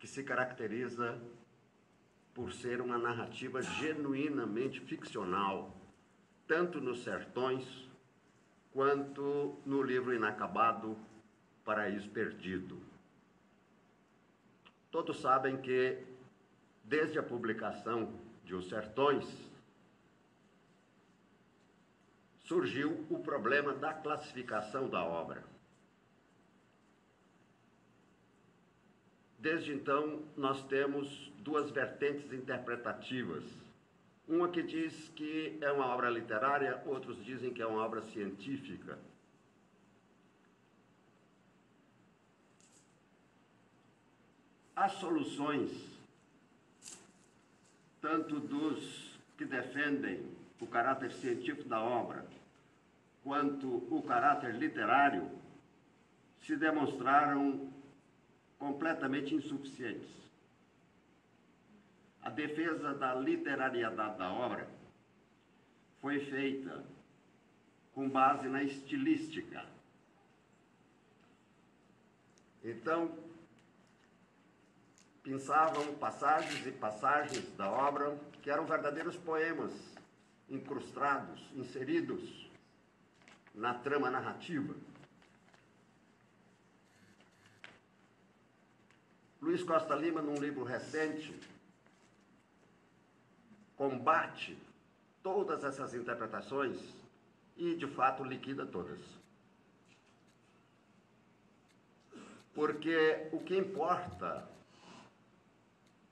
que se caracteriza por ser uma narrativa genuinamente ficcional, tanto nos Sertões, quanto no livro inacabado Paraíso Perdido. Todos sabem que, desde a publicação de Os Sertões, surgiu o problema da classificação da obra. Desde então, nós temos duas vertentes interpretativas. Uma que diz que é uma obra literária, outros dizem que é uma obra científica. As soluções, tanto dos que defendem o caráter científico da obra, quanto o caráter literário, se demonstraram completamente insuficientes. A defesa da literariedade da obra foi feita com base na estilística. Então, pensavam passagens e passagens da obra que eram verdadeiros poemas incrustados, inseridos na trama narrativa. Luiz Costa Lima, num livro recente, combate todas essas interpretações e, de fato, liquida todas. Porque o que importa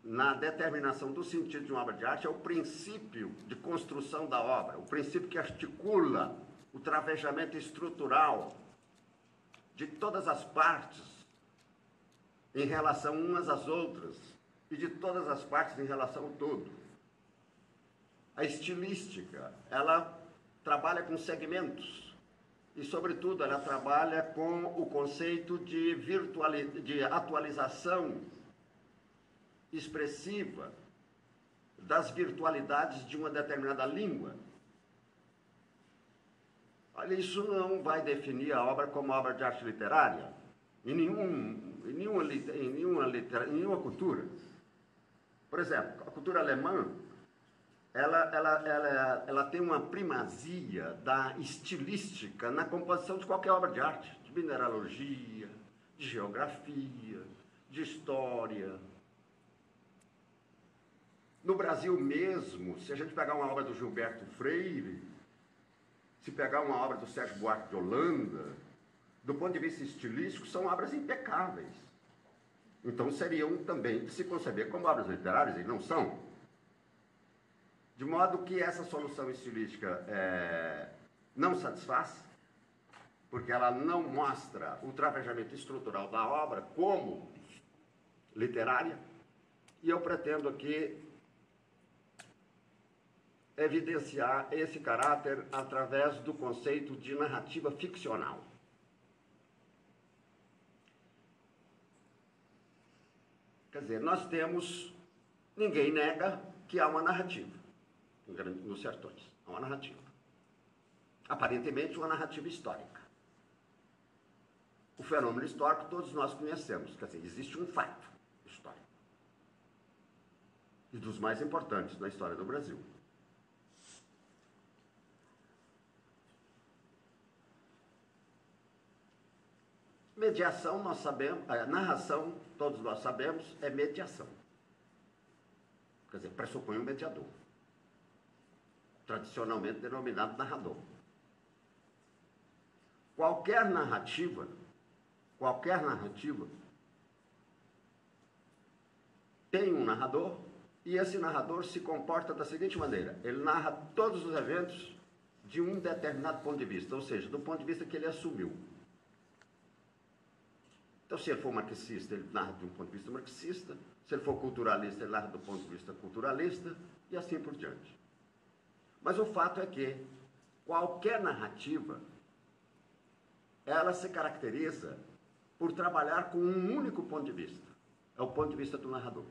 na determinação do sentido de uma obra de arte é o princípio de construção da obra, o princípio que articula o travejamento estrutural de todas as partes em relação umas às outras e de todas as partes em relação ao todo. A estilística, ela trabalha com segmentos e, sobretudo, ela trabalha com o conceito de atualização expressiva das virtualidades de uma determinada língua. Olha, isso não vai definir a obra como obra de arte literária em nenhuma cultura. Por exemplo, a cultura alemã, ela tem uma primazia da estilística na composição de qualquer obra de arte, de mineralogia, de geografia, de história. No Brasil mesmo, se a gente pegar uma obra do Gilberto Freire, se pegar uma obra do Sérgio Buarque de Holanda, do ponto de vista estilístico, são obras impecáveis. Então seriam também de se conceber como obras literárias, e não são. De modo que essa solução estilística não satisfaz, porque ela não mostra o travejamento estrutural da obra como literária, e eu pretendo aqui evidenciar esse caráter através do conceito de narrativa ficcional. Quer dizer, nós temos, ninguém nega que há uma narrativa nos Sertões, há uma narrativa. Aparentemente uma narrativa histórica. O fenômeno histórico todos nós conhecemos, quer dizer, existe um fato histórico. E dos mais importantes na história do Brasil. Mediação, nós sabemos, a narração, todos nós sabemos, é mediação. Quer dizer, pressupõe um mediador, tradicionalmente denominado narrador. Qualquer narrativa, tem um narrador, e esse narrador se comporta da seguinte maneira: ele narra todos os eventos de um determinado ponto de vista, ou seja, do ponto de vista que ele assumiu. Então, se ele for marxista, ele narra de um ponto de vista marxista. Se ele for culturalista, ele narra do ponto de vista culturalista, e assim por diante. Mas o fato é que qualquer narrativa, ela se caracteriza por trabalhar com um único ponto de vista. É o ponto de vista do narrador.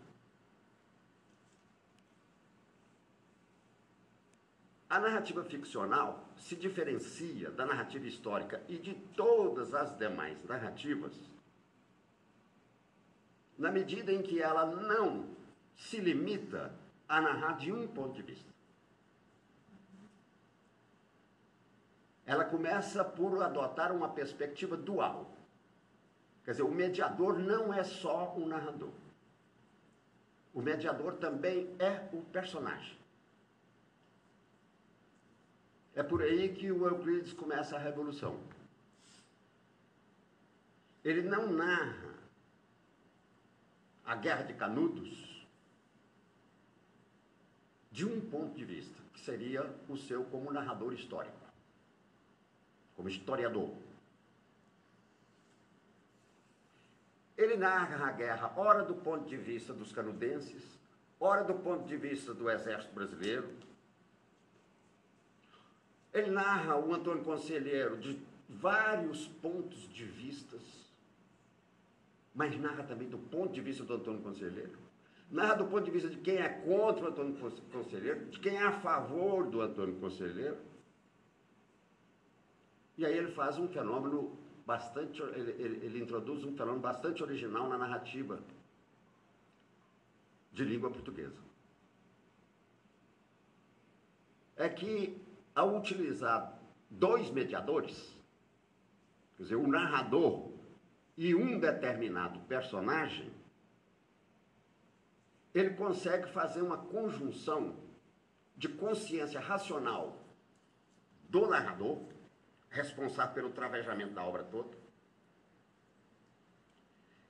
A narrativa ficcional se diferencia da narrativa histórica e de todas as demais narrativas na medida em que ela não se limita a narrar de um ponto de vista. Ela começa por adotar uma perspectiva dual. Quer dizer, o mediador não é só um narrador. O mediador também é o personagem. É por aí que o Euclides começa a revolução. Ele não narra a Guerra de Canudos de um ponto de vista, que seria o seu como narrador histórico, como historiador. Ele narra a guerra, ora do ponto de vista dos canudenses, ora do ponto de vista do exército brasileiro. Ele narra o Antônio Conselheiro de vários pontos de vistas, mas narra também do ponto de vista do Antônio Conselheiro. Narra do ponto de vista de quem é contra o Antônio Conselheiro, de quem é a favor do Antônio Conselheiro. E aí ele faz um fenômeno bastante, ele introduz um fenômeno bastante original na narrativa de língua portuguesa. É que, ao utilizar dois mediadores, quer dizer, o narrador e um determinado personagem, ele consegue fazer uma conjunção de consciência racional do narrador, responsável pelo travejamento da obra toda,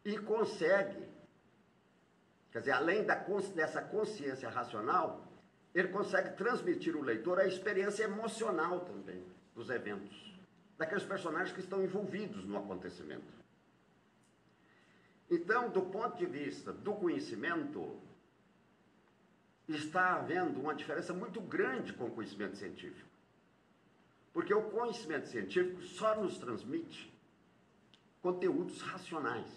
e consegue, quer dizer, além dessa consciência racional, ele consegue transmitir ao leitor a experiência emocional também dos eventos, daqueles personagens que estão envolvidos no acontecimento. Então, do ponto de vista do conhecimento, está havendo uma diferença muito grande com o conhecimento científico. Porque o conhecimento científico só nos transmite conteúdos racionais.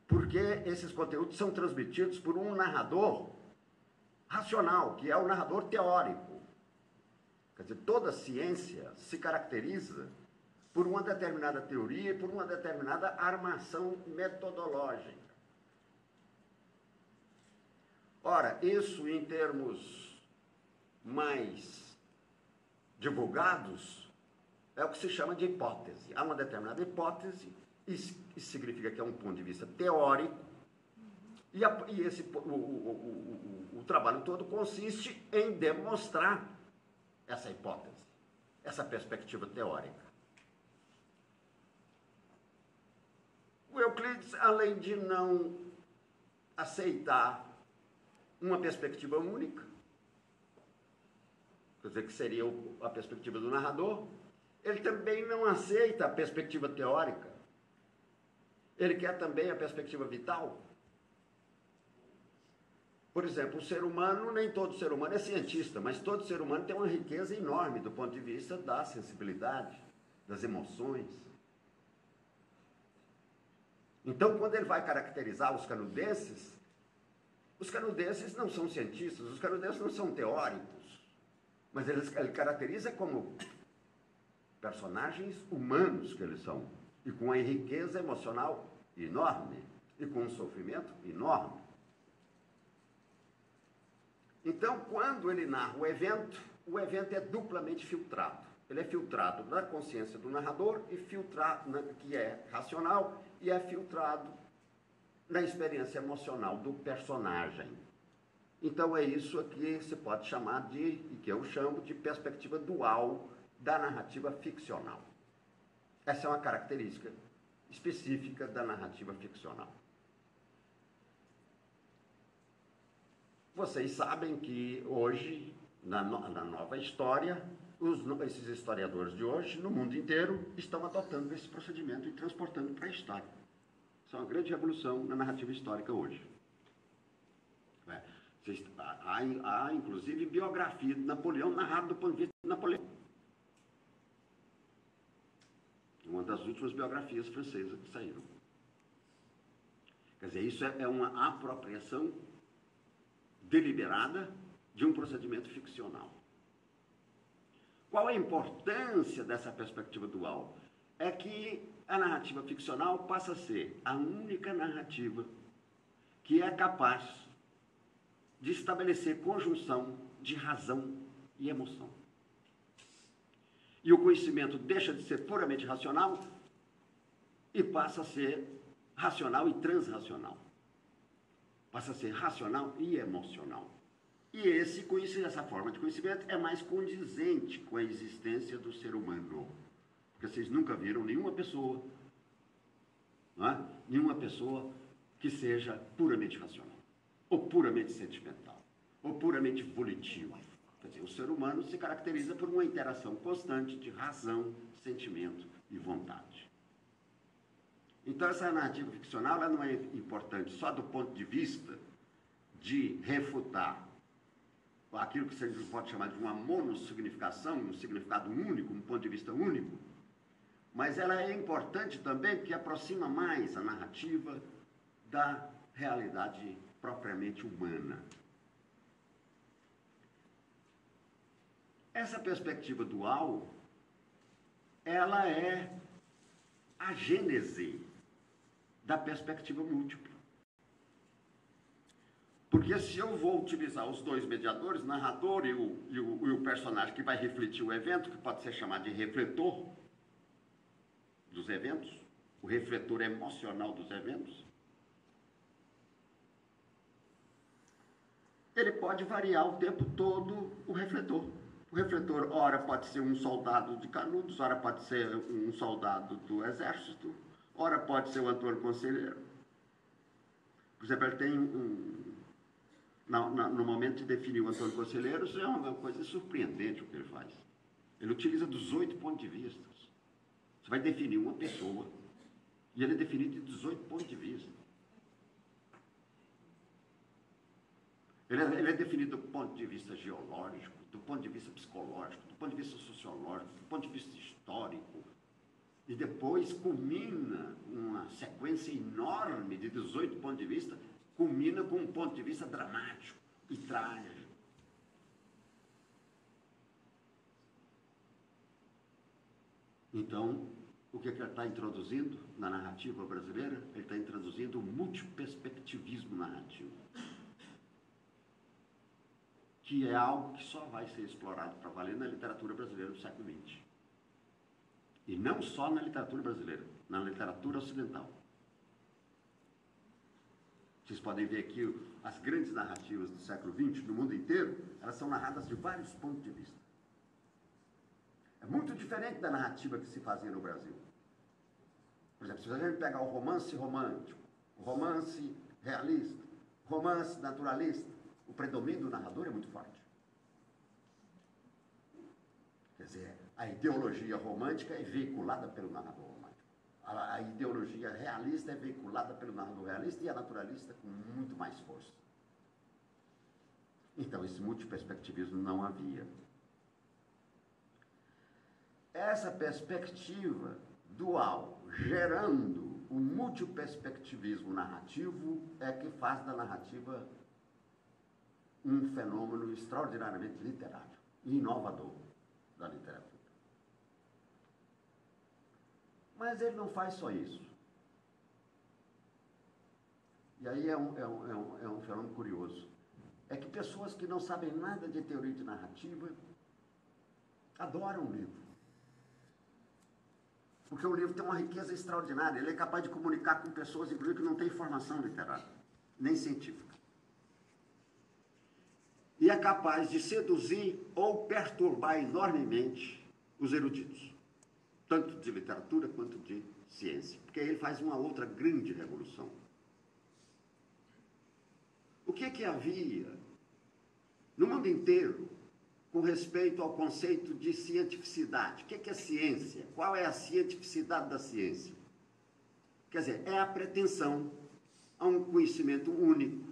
Porque esses conteúdos são transmitidos por um narrador racional, que é o narrador teórico. Quer dizer, toda ciência se caracteriza por uma determinada teoria e por uma determinada armação metodológica. Ora, isso em termos mais divulgados é o que se chama de hipótese. Há uma determinada hipótese, isso significa que é um ponto de vista teórico, e o trabalho todo consiste em demonstrar essa hipótese, essa perspectiva teórica. O Euclides, além de não aceitar uma perspectiva única, quer dizer, que seria a perspectiva do narrador, ele também não aceita a perspectiva teórica. Ele quer também a perspectiva vital. Por exemplo, o ser humano, nem todo ser humano é cientista, mas todo ser humano tem uma riqueza enorme do ponto de vista da sensibilidade, das emoções. Então, quando ele vai caracterizar os canudenses não são cientistas, os canudenses não são teóricos, mas ele caracteriza como personagens humanos que eles são, e com uma riqueza emocional enorme, e com um sofrimento enorme. Então, quando ele narra o evento é duplamente filtrado. Ele é filtrado na consciência do narrador, e filtrado, que é racional, e é filtrado na experiência emocional do personagem. Então é isso que se pode chamar de, e que eu chamo de perspectiva dual da narrativa ficcional. Essa é uma característica específica da narrativa ficcional. Vocês sabem que hoje, na nova história, esses historiadores de hoje, no mundo inteiro, estão adotando esse procedimento e transportando para a história. Isso é uma grande revolução na narrativa histórica hoje. Há inclusive, biografia de Napoleão narrada do ponto de vista de Napoleão. Uma das últimas biografias francesas que saíram. Quer dizer, isso é uma apropriação deliberada de um procedimento ficcional. Qual a importância dessa perspectiva dual? É que a narrativa ficcional passa a ser a única narrativa que é capaz de estabelecer conjunção de razão e emoção. E o conhecimento deixa de ser puramente racional e passa a ser racional e transracional. Passa a ser racional e emocional. E essa forma de conhecimento é mais condizente com a existência do ser humano. Porque vocês nunca viram nenhuma pessoa, não é? Nenhuma pessoa que seja puramente racional, ou puramente sentimental, ou puramente volitiva. Quer dizer, o ser humano se caracteriza por uma interação constante de razão, sentimento e vontade. Então, essa narrativa ficcional ela não é importante só do ponto de vista de refutar aquilo que você pode chamar de uma monossignificação, um significado único, um ponto de vista único, mas ela é importante também porque aproxima mais a narrativa da realidade propriamente humana. Essa perspectiva dual, ela é a gênese da perspectiva múltipla. Porque se eu vou utilizar os dois mediadores, o narrador e o personagem que vai refletir o evento, que pode ser chamado de refletor dos eventos, o refletor emocional dos eventos, ele pode variar o tempo todo o refletor. O refletor, ora pode ser um soldado de Canudos, ora pode ser um soldado do exército, ora pode ser o Antônio Conselheiro. Por exemplo, ele tem no momento de definir o Antônio Conselheiro, isso é uma coisa surpreendente o que ele faz. Ele utiliza 18 pontos de vista. Você vai definir uma pessoa e ele é definido de 18 pontos de vista. Ele é definido do ponto de vista geológico, do ponto de vista psicológico, do ponto de vista sociológico, do ponto de vista histórico. E depois culmina uma sequência enorme de 18 pontos de vista, culmina com um ponto de vista dramático e trágico. Então, o que ele está introduzindo na narrativa brasileira? Ele está introduzindo o multiperspectivismo narrativo, que é algo que só vai ser explorado para valer na literatura brasileira do século XX. E não só na literatura brasileira, na literatura ocidental. Vocês podem ver aqui as grandes narrativas do século XX, no mundo inteiro, elas são narradas de vários pontos de vista. É muito diferente da narrativa que se fazia no Brasil. Por exemplo, se a gente pegar o romance romântico, o romance realista, o romance naturalista, o predomínio do narrador é muito forte. Quer dizer, a ideologia romântica é veiculada pelo narrador romântico. A ideologia realista é veiculada pelo narrador realista e a naturalista com muito mais força. Então, esse multiperspectivismo não havia. Essa perspectiva dual, gerando o multiperspectivismo narrativo, é que faz da narrativa um fenômeno extraordinariamente literário e inovador da literatura. Mas ele não faz só isso. E aí é um fenômeno curioso. É que pessoas que não sabem nada de teoria de narrativa adoram o livro. Porque o livro tem uma riqueza extraordinária. Ele é capaz de comunicar com pessoas, inclusive, que não têm formação literária, nem científica. E é capaz de seduzir ou perturbar enormemente os eruditos, tanto de literatura quanto de ciência. Porque aí ele faz uma outra grande revolução. O que havia no mundo inteiro com respeito ao conceito de cientificidade? O que é ciência? Qual é a cientificidade da ciência? Quer dizer, é a pretensão a um conhecimento único,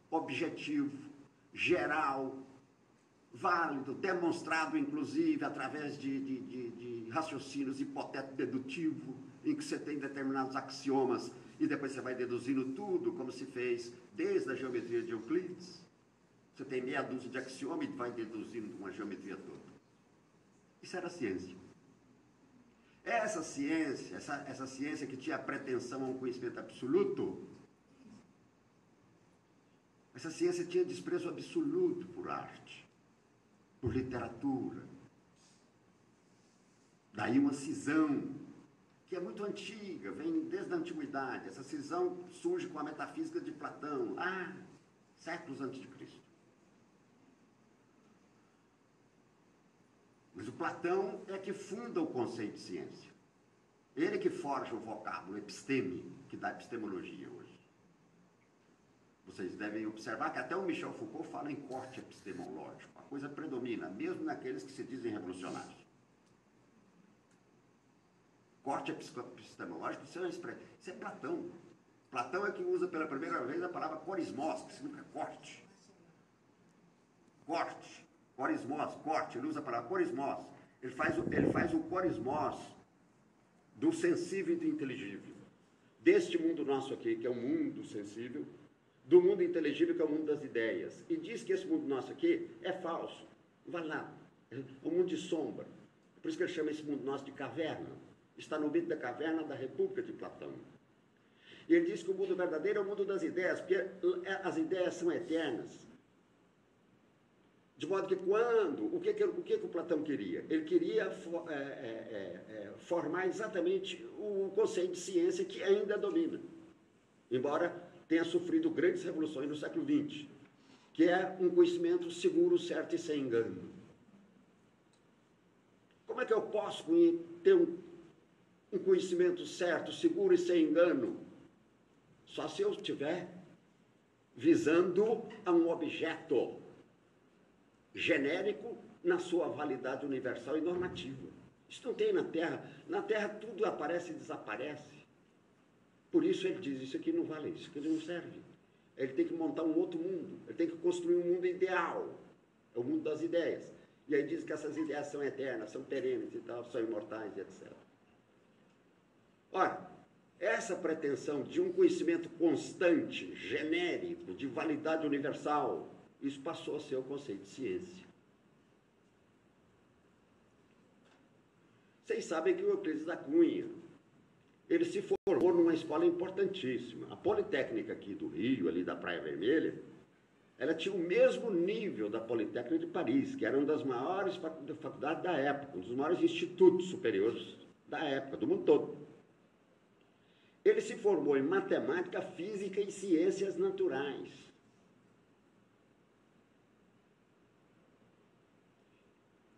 objetivo, geral, válido, demonstrado, inclusive, através de raciocínios hipotético-dedutivo, em que você tem determinados axiomas e depois você vai deduzindo tudo, como se fez desde a geometria de Euclides. Você tem meia dúzia de axiomas e vai deduzindo uma geometria toda. Isso era ciência. Essa ciência, essa ciência que tinha pretensão a um conhecimento absoluto, essa ciência tinha desprezo absoluto por arte, por literatura. Daí uma cisão que é muito antiga, vem desde a antiguidade. Essa cisão surge com a metafísica de Platão, lá séculos antes de Cristo. Mas o Platão é que funda o conceito de ciência. Ele que forja o vocábulo episteme, que dá epistemologia hoje. Vocês devem observar que até o Michel Foucault fala em corte epistemológico. A coisa predomina, mesmo naqueles que se dizem revolucionários. Corte epistemológico, isso é Platão. Platão é que usa pela primeira vez a palavra corismos, que significa corte. Corte. Corismos, corte, ele usa a palavra corismos. Ele faz o corismos do sensível e do inteligível. Deste mundo nosso aqui, que é o mundo sensível, do mundo inteligível, que é o mundo das ideias. E diz que esse mundo nosso aqui é falso. Não vale nada. É um mundo de sombra. Por isso que ele chama esse mundo nosso de caverna. Está no mito da caverna da República de Platão. E ele diz que o mundo verdadeiro é o mundo das ideias, porque as ideias são eternas. De modo que o que o Platão queria? Ele queria formar exatamente o conceito de ciência que ainda domina, embora tenha sofrido grandes revoluções no século XX, que é um conhecimento seguro, certo e sem engano. Como é que eu posso ter um conhecimento certo, seguro e sem engano? Só se eu estiver visando a um objeto genérico na sua validade universal e normativa. Isso não tem na Terra. Na Terra tudo aparece e desaparece. Por isso ele diz, isso aqui não vale, isso aqui não serve. Ele tem que montar um outro mundo, ele tem que construir um mundo ideal, é o mundo das ideias. E aí diz que essas ideias são eternas, são perenes e tal, são imortais, etc. Ora, essa pretensão de um conhecimento constante, genérico, de validade universal, isso passou a ser o conceito de ciência. Vocês sabem que o Euclides da Cunha, ele se formou numa escola importantíssima. A Politécnica aqui do Rio, ali da Praia Vermelha, ela tinha o mesmo nível da Politécnica de Paris, que era uma das maiores faculdades da época, um dos maiores institutos superiores da época, do mundo todo. Ele se formou em matemática, física e ciências naturais.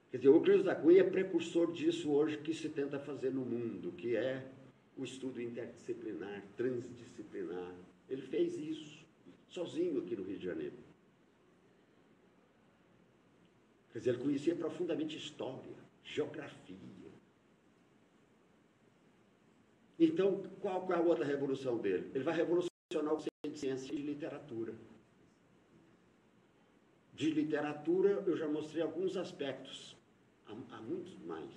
Quer dizer, o Euclides da Cunha é precursor disso hoje que se tenta fazer no mundo, que é o estudo interdisciplinar, transdisciplinar. Ele fez isso, sozinho aqui no Rio de Janeiro. Quer dizer, ele conhecia profundamente história, geografia. Então, qual é a outra revolução dele? Ele vai revolucionar o conceito de ciência e de literatura. De literatura, eu já mostrei alguns aspectos. Há muitos mais.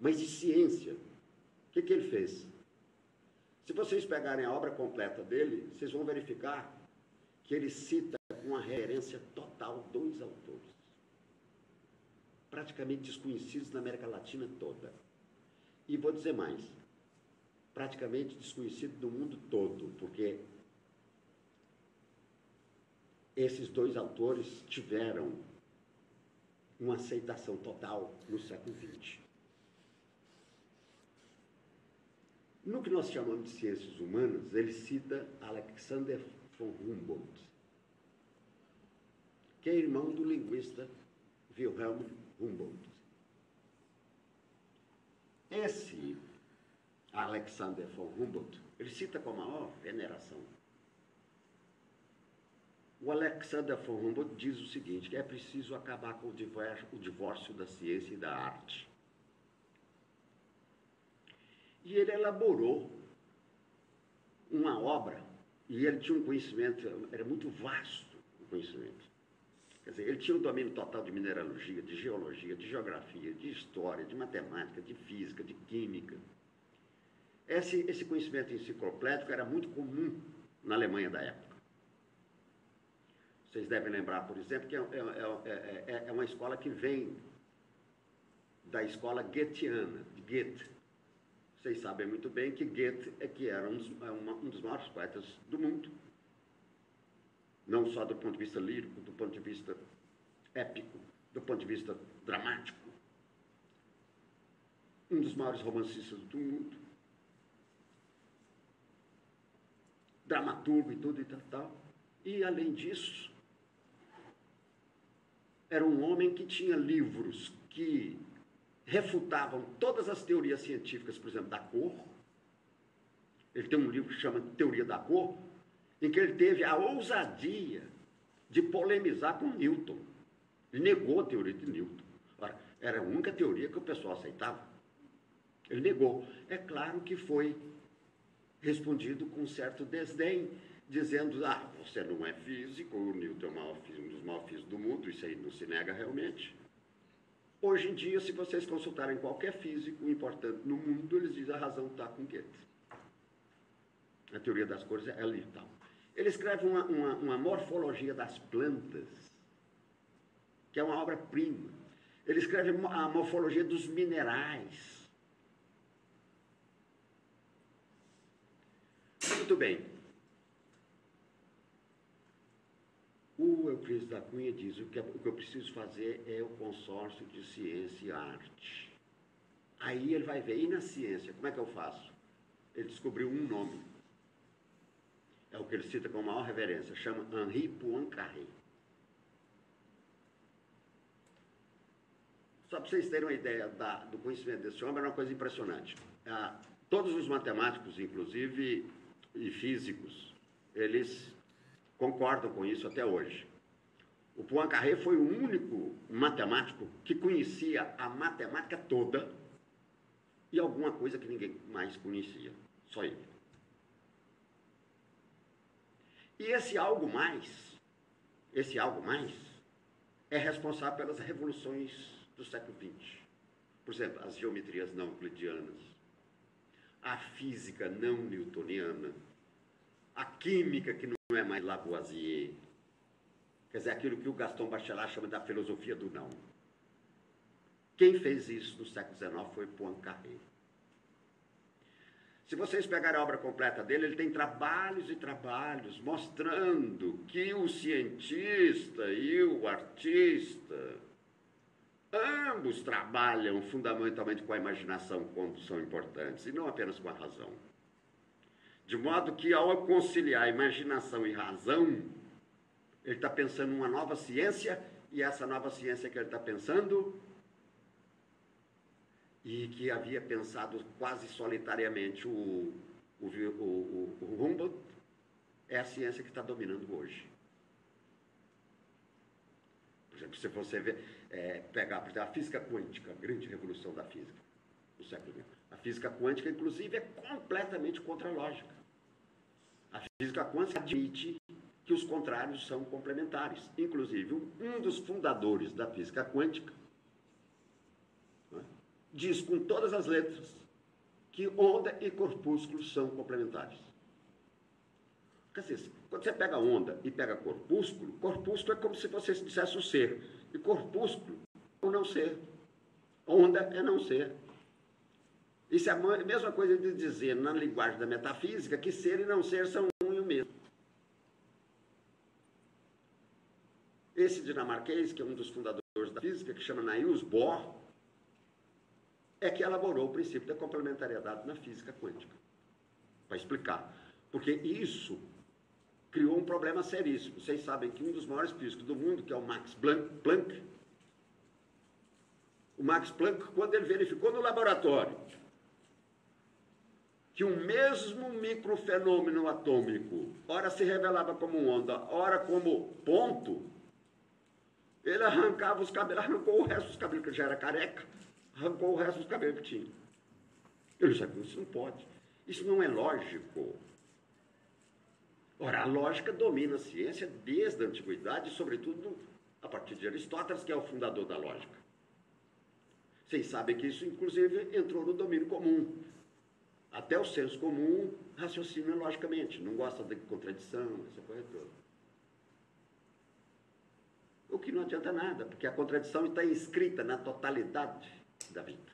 Mas de ciência, o que ele fez? Se vocês pegarem a obra completa dele, vocês vão verificar que ele cita com uma referência total 2 autores, praticamente desconhecidos na América Latina toda. E vou dizer mais, praticamente desconhecido no mundo todo, porque esses 2 autores tiveram uma aceitação total no século XX. No que nós chamamos de ciências humanas, ele cita Alexander von Humboldt, que é irmão do linguista Wilhelm Humboldt. Esse Alexander von Humboldt, ele cita com a maior veneração. O Alexander von Humboldt diz o seguinte, que é preciso acabar com o divórcio da ciência e da arte. E ele elaborou uma obra, e ele tinha um conhecimento, era muito vasto o conhecimento. Quer dizer, ele tinha um domínio total de mineralogia, de geologia, de geografia, de história, de matemática, de física, de química. Esse conhecimento enciclopédico era muito comum na Alemanha da época. Vocês devem lembrar, por exemplo, que é uma escola que vem da escola goetheana, de Goethe. Vocês sabem muito bem que Goethe era um dos maiores poetas do mundo. Não só do ponto de vista lírico, do ponto de vista épico, do ponto de vista dramático. Um dos maiores romancistas do mundo. Dramaturgo e tudo e tal. E, além disso, era um homem que tinha livros que refutavam todas as teorias científicas, por exemplo, da cor. Ele tem um livro que chama Teoria da Cor, em que ele teve a ousadia de polemizar com Newton. Ele negou a teoria de Newton. Ora, era a única teoria que o pessoal aceitava. Ele negou. É claro que foi respondido com certo desdém, dizendo, você não é físico, o Newton é um dos maiores físicos do mundo, isso aí não se nega realmente. Hoje em dia, se vocês consultarem qualquer físico importante no mundo, eles dizem a razão está com Goethe. A teoria das cores é ali e tal. Ele escreve uma morfologia das plantas, que é uma obra-prima. Ele escreve a morfologia dos minerais. Muito bem. O Euclides da Cunha diz, o que eu preciso fazer é o consórcio de ciência e arte. Aí ele vai ver, e na ciência, como é que eu faço? Ele descobriu um nome. É o que ele cita com maior reverência, chama Henri Poincaré. Só para vocês terem uma ideia do conhecimento desse homem, era uma coisa impressionante. Todos os matemáticos, inclusive, e físicos, eles concordam com isso até hoje. O Poincaré foi o único matemático que conhecia a matemática toda e alguma coisa que ninguém mais conhecia, só ele. E esse algo mais é responsável pelas revoluções do século XX. Por exemplo, as geometrias não euclidianas, a física não newtoniana, a química que não é mais Lavoisier, quer dizer, aquilo que o Gaston Bachelard chama da filosofia do não. Quem fez isso no século XIX foi Poincaré. Se vocês pegarem a obra completa dele, ele tem trabalhos e trabalhos mostrando que o cientista e o artista, ambos trabalham fundamentalmente com a imaginação quando são importantes, e não apenas com a razão. De modo que, ao conciliar imaginação e razão, ele está pensando numa nova ciência, e essa nova ciência que ele está pensando, e que havia pensado quase solitariamente o Humboldt, é a ciência que está dominando hoje. Por exemplo, se você pegar, por exemplo, a física quântica, a grande revolução da física do século XX. A física quântica, inclusive, é completamente contra a lógica. A física quântica admite que os contrários são complementares. Inclusive, um dos fundadores da física quântica diz com todas as letras que onda e corpúsculo são complementares. Quer dizer, quando você pega onda e pega corpúsculo, corpúsculo é como se você dissesse o ser, e corpúsculo é o não ser. Onda é não ser. Isso é a mesma coisa de dizer, na linguagem da metafísica, que ser e não ser são um e o mesmo. Esse dinamarquês, que é um dos fundadores da física, que chama Niels Bohr, é que elaborou o princípio da complementariedade na física quântica. Para explicar. Porque isso criou um problema seríssimo. Vocês sabem que um dos maiores físicos do mundo, que é o Max Planck, o Max Planck, quando ele verificou no laboratório que o mesmo microfenômeno atômico, ora se revelava como onda, ora como ponto, ele arrancava os cabelos, arrancou o resto dos cabelos, que já era careca, arrancou o resto dos cabelos que tinha. Eu disse, isso não pode. Isso não é lógico. Ora, a lógica domina a ciência desde a antiguidade, sobretudo a partir de Aristóteles, que é o fundador da lógica. Vocês sabem que isso, inclusive, entrou no domínio comum. Até o senso comum raciocina logicamente, não gosta de contradição, essa coisa toda. O que não adianta nada, porque a contradição está inscrita na totalidade da vida.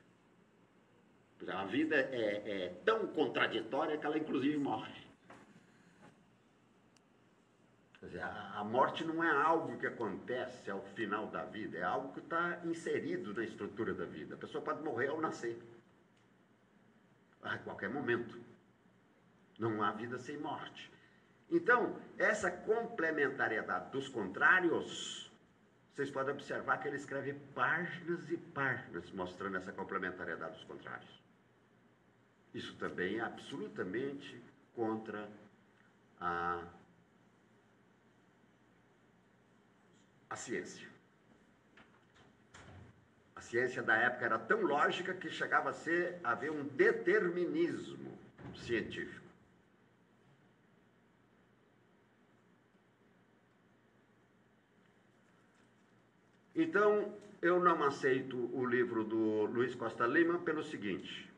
A vida é tão contraditória que ela inclusive morre. Quer dizer, a morte não é algo que acontece ao final da vida, é algo que está inserido na estrutura da vida. A pessoa pode morrer ao nascer, a qualquer momento. Não há vida sem morte. Então, essa complementariedade dos contrários, vocês podem observar que ele escreve páginas e páginas mostrando essa complementariedade dos contrários. Isso também é absolutamente contra a ciência. A ciência da época era tão lógica que chegava a haver um determinismo científico. Então, eu não aceito o livro do Luiz Costa Lima pelo seguinte: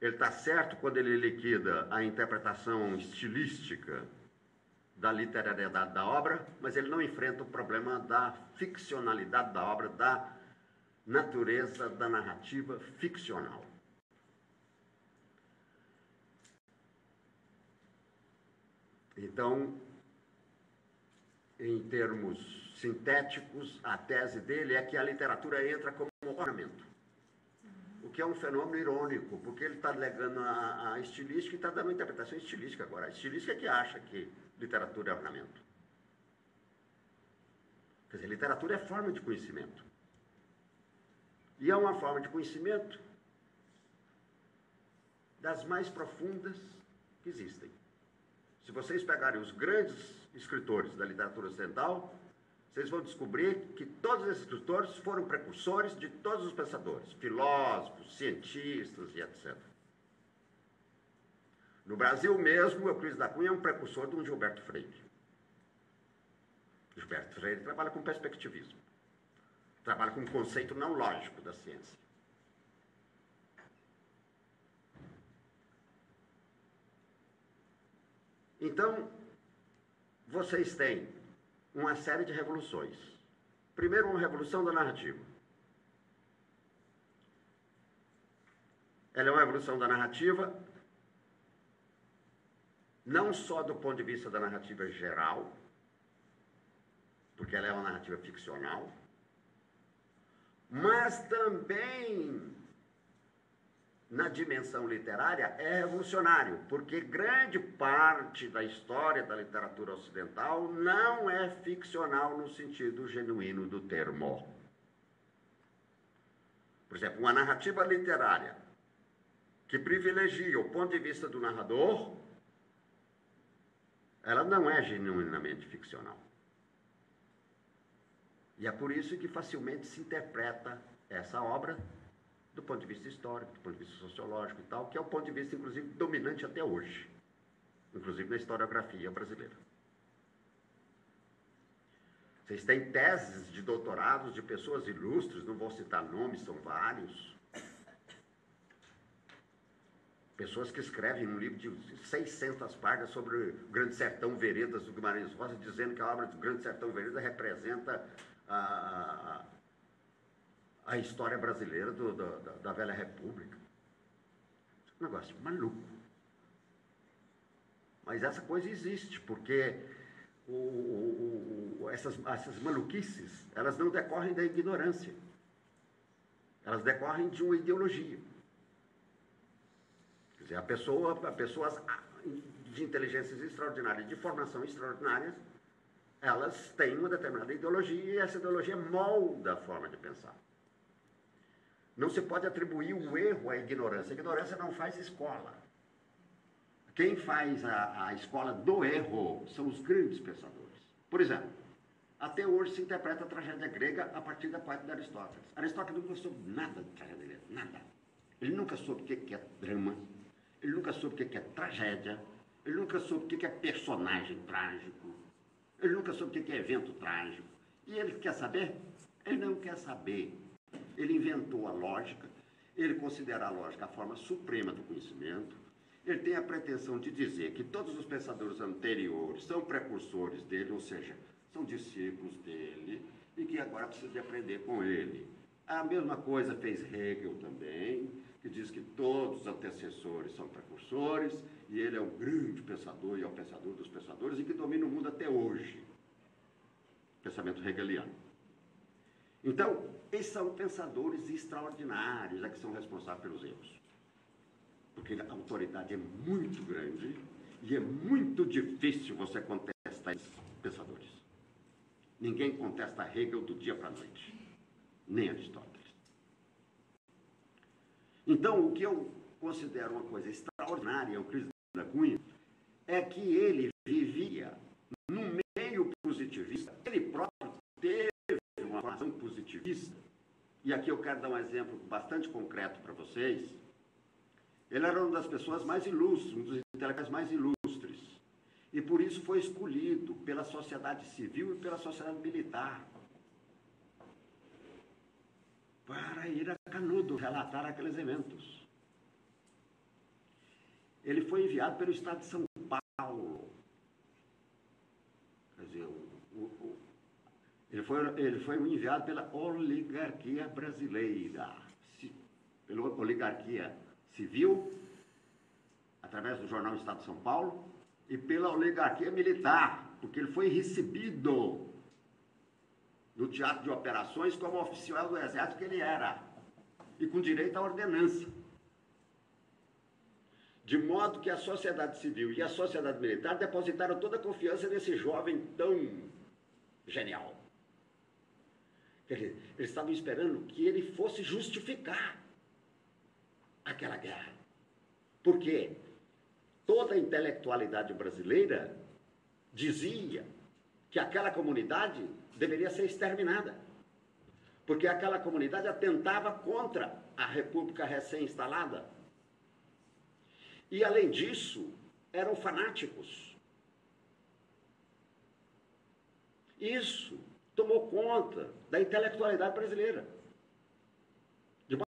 ele está certo quando ele liquida a interpretação estilística da literariedade da obra, mas ele não enfrenta o problema da ficcionalidade da obra, da natureza da narrativa ficcional. Então, em termos sintéticos, a tese dele é que a literatura entra como um ornamento, o que é um fenômeno irônico, porque ele está negando a estilística e está dando uma interpretação estilística agora. A estilística é que acha que literatura é ornamento. Quer dizer, literatura é forma de conhecimento. E é uma forma de conhecimento das mais profundas que existem. Se vocês pegarem os grandes escritores da literatura ocidental, vocês vão descobrir que todos esses escritores foram precursores de todos os pensadores, filósofos, cientistas e etc. No Brasil mesmo, o Euclides da Cunha é um precursor de um Gilberto Freire. Gilberto Freire trabalha com perspectivismo. Trabalha com um conceito não lógico da ciência. Então, vocês têm uma série de revoluções. Primeiro, uma revolução da narrativa. Ela é uma revolução da narrativa, não só do ponto de vista da narrativa geral, porque ela é uma narrativa ficcional, mas também na dimensão literária é revolucionário, porque grande parte da história da literatura ocidental não é ficcional no sentido genuíno do termo. Por exemplo, uma narrativa literária que privilegia o ponto de vista do narrador, ela não é genuinamente ficcional. E é por isso que facilmente se interpreta essa obra do ponto de vista histórico, do ponto de vista sociológico e tal, que é o ponto de vista, inclusive, dominante até hoje, inclusive na historiografia brasileira. Vocês têm teses de doutorados de pessoas ilustres, não vou citar nomes, são vários. Pessoas que escrevem um livro de 600 páginas sobre o Grande Sertão Veredas do Guimarães Rosa, dizendo que a obra do Grande Sertão Veredas representa a história brasileira da Velha República. Um negócio maluco. Mas essa coisa existe, porque essas maluquices, elas não decorrem da ignorância. Elas decorrem de uma ideologia. Quer dizer, pessoas de inteligências extraordinárias, de formação extraordinárias, elas têm uma determinada ideologia e essa ideologia molda a forma de pensar. Não se pode atribuir o erro à ignorância. A ignorância não faz escola. Quem faz a escola do erro são os grandes pensadores. Por exemplo, até hoje se interpreta a tragédia grega a partir da parte de Aristóteles. Aristóteles nunca soube nada de tragédia grega, nada. Ele nunca soube o que é drama, ele nunca soube o que é tragédia, ele nunca soube o que é personagem trágico, ele nunca soube o que é evento trágico. E ele quer saber? Ele não quer saber. Ele inventou a lógica, ele considera a lógica a forma suprema do conhecimento, ele tem a pretensão de dizer que todos os pensadores anteriores são precursores dele, ou seja, são discípulos dele, e que agora precisa de aprender com ele. A mesma coisa fez Hegel também, que diz que todos os antecessores são precursores, e ele é um grande pensador e é o pensador dos pensadores e que domina o mundo até hoje. Pensamento hegeliano. Então, esses são pensadores extraordinários, que são responsáveis pelos erros. Porque a autoridade é muito grande e é muito difícil você contestar esses pensadores. Ninguém contesta Hegel do dia para a noite, nem Aristóteles. Então, o que eu considero uma coisa extraordinária, o Euclides da Cunha, é que ele vivia no meio positivista, ele próprio teve uma formação positivista, e aqui eu quero dar um exemplo bastante concreto para vocês. Ele era uma das pessoas mais ilustres, um dos intelectuais mais ilustres, e por isso foi escolhido pela sociedade civil e pela sociedade militar para ir a Canudos relatar aqueles eventos. Ele foi enviado pelo Estado de São Paulo. Quer dizer, ele foi enviado pela oligarquia brasileira, pela oligarquia civil, através do jornal Estado de São Paulo, e pela oligarquia militar, porque ele foi recebido no teatro de operações como oficial do exército que ele era, e com direito à ordenança. De modo que a sociedade civil e a sociedade militar depositaram toda a confiança nesse jovem tão genial. Quer dizer, eles estavam esperando que ele fosse justificar aquela guerra. Por quê? Toda a intelectualidade brasileira dizia que aquela comunidade deveria ser exterminada, porque aquela comunidade atentava contra a república recém-instalada. E, além disso, eram fanáticos. Isso tomou conta da intelectualidade brasileira.